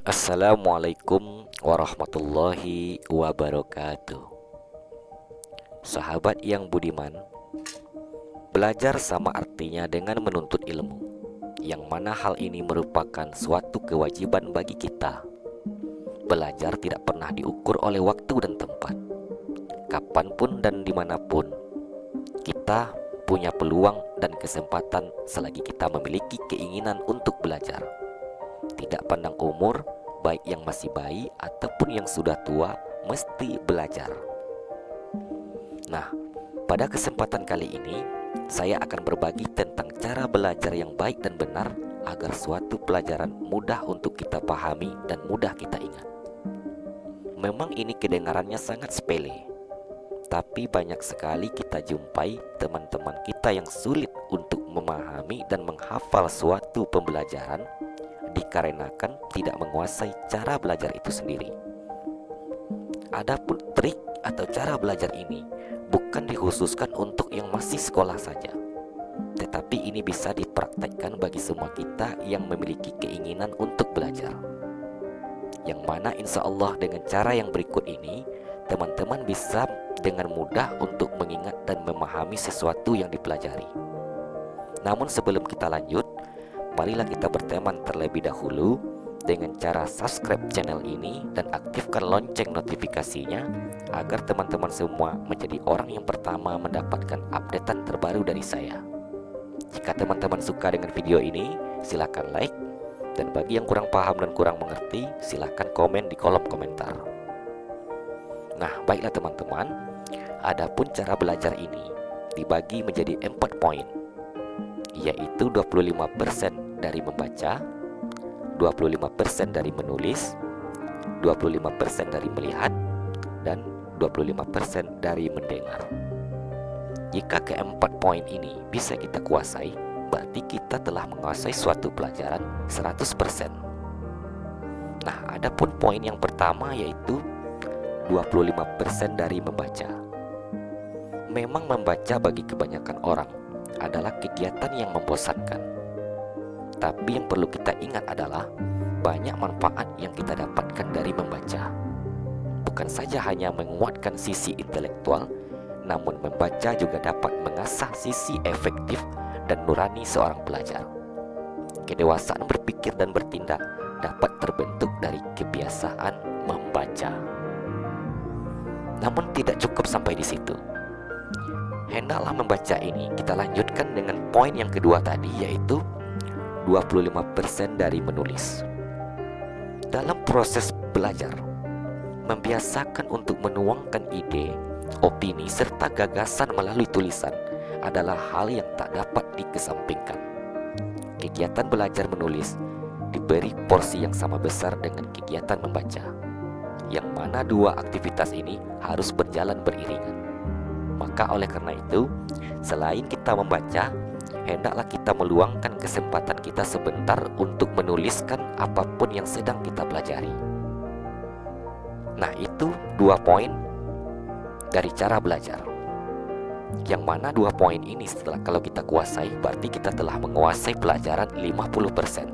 Assalamualaikum warahmatullahi wabarakatuh. Sahabat yang budiman, belajar sama artinya dengan menuntut ilmu, yang mana hal ini merupakan suatu kewajiban bagi kita. Belajar tidak pernah diukur oleh waktu dan tempat. Kapanpun dan dimanapun, kita punya peluang dan kesempatan selagi kita memiliki keinginan untuk belajar. Tidak pandang umur, baik yang masih bayi ataupun yang sudah tua, mesti belajar. Nah, pada kesempatan kali ini, saya akan berbagi tentang cara belajar yang baik dan benar agar suatu pelajaran mudah untuk kita pahami dan mudah kita ingat. Memang ini kedengarannya sangat sepele, tapi banyak sekali kita jumpai teman-teman kita yang sulit untuk memahami dan menghafal suatu pembelajaran dikarenakan tidak menguasai cara belajar itu sendiri. Adapun trik atau cara belajar ini bukan dikhususkan untuk yang masih sekolah saja, tetapi ini bisa dipraktekkan bagi semua kita yang memiliki keinginan untuk belajar. Yang mana insya Allah dengan cara yang berikut ini, teman-teman bisa dengan mudah untuk mengingat dan memahami sesuatu yang dipelajari. Namun sebelum kita lanjut, marilah kita berteman terlebih dahulu dengan cara subscribe channel ini dan aktifkan lonceng notifikasinya agar teman-teman semua menjadi orang yang pertama mendapatkan updatean terbaru dari saya. Jika teman-teman suka dengan video ini, silakan like, dan bagi yang kurang paham dan kurang mengerti, silakan komen di kolom komentar. Nah, baiklah teman-teman, adapun cara belajar ini dibagi menjadi 4 poin, yaitu 25% dari membaca, 25% dari menulis, 25% dari melihat, dan 25% dari mendengar. Jika keempat poin ini bisa kita kuasai, berarti kita telah menguasai suatu pelajaran 100%. Nah, adapun poin yang pertama yaitu 25% dari membaca. Memang membaca bagi kebanyakan orang adalah kegiatan yang membosankan. Tapi yang perlu kita ingat adalah banyak manfaat yang kita dapatkan dari membaca. Bukan saja hanya menguatkan sisi intelektual, namun membaca juga dapat mengasah sisi efektif dan nurani seorang pelajar. Kedewasaan berpikir dan bertindak dapat terbentuk dari kebiasaan membaca. Namun tidak cukup sampai di situ. Hendaklah membaca ini kita lanjutkan dengan poin yang kedua tadi, yaitu 25% dari menulis. Dalam proses belajar, membiasakan untuk menuangkan ide, opini, serta gagasan melalui tulisan adalah hal yang tak dapat dikesampingkan. Kegiatan belajar menulis diberi porsi yang sama besar dengan kegiatan membaca, yang mana dua aktivitas ini harus berjalan beriringan. Maka oleh karena itu, selain kita membaca, hendaklah kita meluangkan kesempatan kita sebentar untuk menuliskan apapun yang sedang kita pelajari. Nah, itu 2 poin dari cara belajar. Yang mana 2 poin ini setelah kalau kita kuasai, berarti kita telah menguasai pelajaran 50%.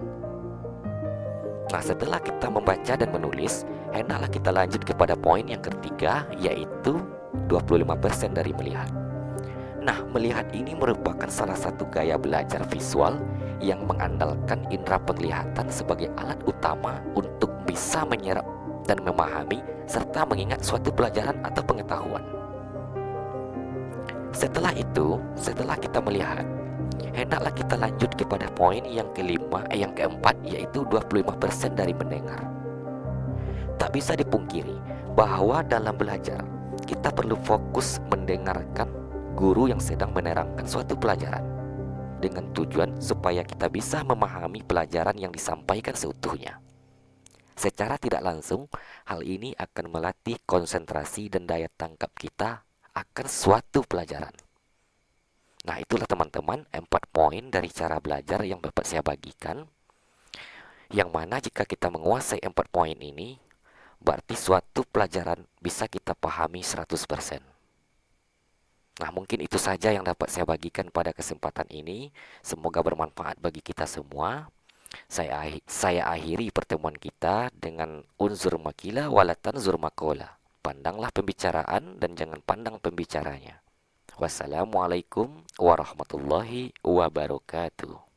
Nah, setelah kita membaca dan menulis, hendaklah kita lanjut kepada poin yang ketiga, yaitu 25% dari melihat. Nah, melihat ini merupakan salah satu gaya belajar visual yang mengandalkan indera penglihatan sebagai alat utama untuk bisa menyerap dan memahami serta mengingat suatu pelajaran atau pengetahuan. Setelah itu, setelah kita melihat, hendaklah kita lanjut kepada poin yang keempat, yaitu 25% dari mendengar. Tak bisa dipungkiri bahwa dalam belajar kita perlu fokus mendengarkan guru yang sedang menerangkan suatu pelajaran, dengan tujuan supaya kita bisa memahami pelajaran yang disampaikan seutuhnya. Secara tidak langsung, hal ini akan melatih konsentrasi dan daya tangkap kita akan suatu pelajaran. Nah, itulah teman-teman 4 poin dari cara belajar yang dapat saya bagikan, yang mana jika kita menguasai 4 poin ini, berarti suatu pelajaran bisa kita pahami 100%. Nah, mungkin itu saja yang dapat saya bagikan pada kesempatan ini. Semoga bermanfaat bagi kita semua. Saya akhiri pertemuan kita dengan unzur makila walatan zur makola. Pandanglah pembicaraan dan jangan pandang pembicaranya. Wassalamualaikum warahmatullahi wabarakatuh.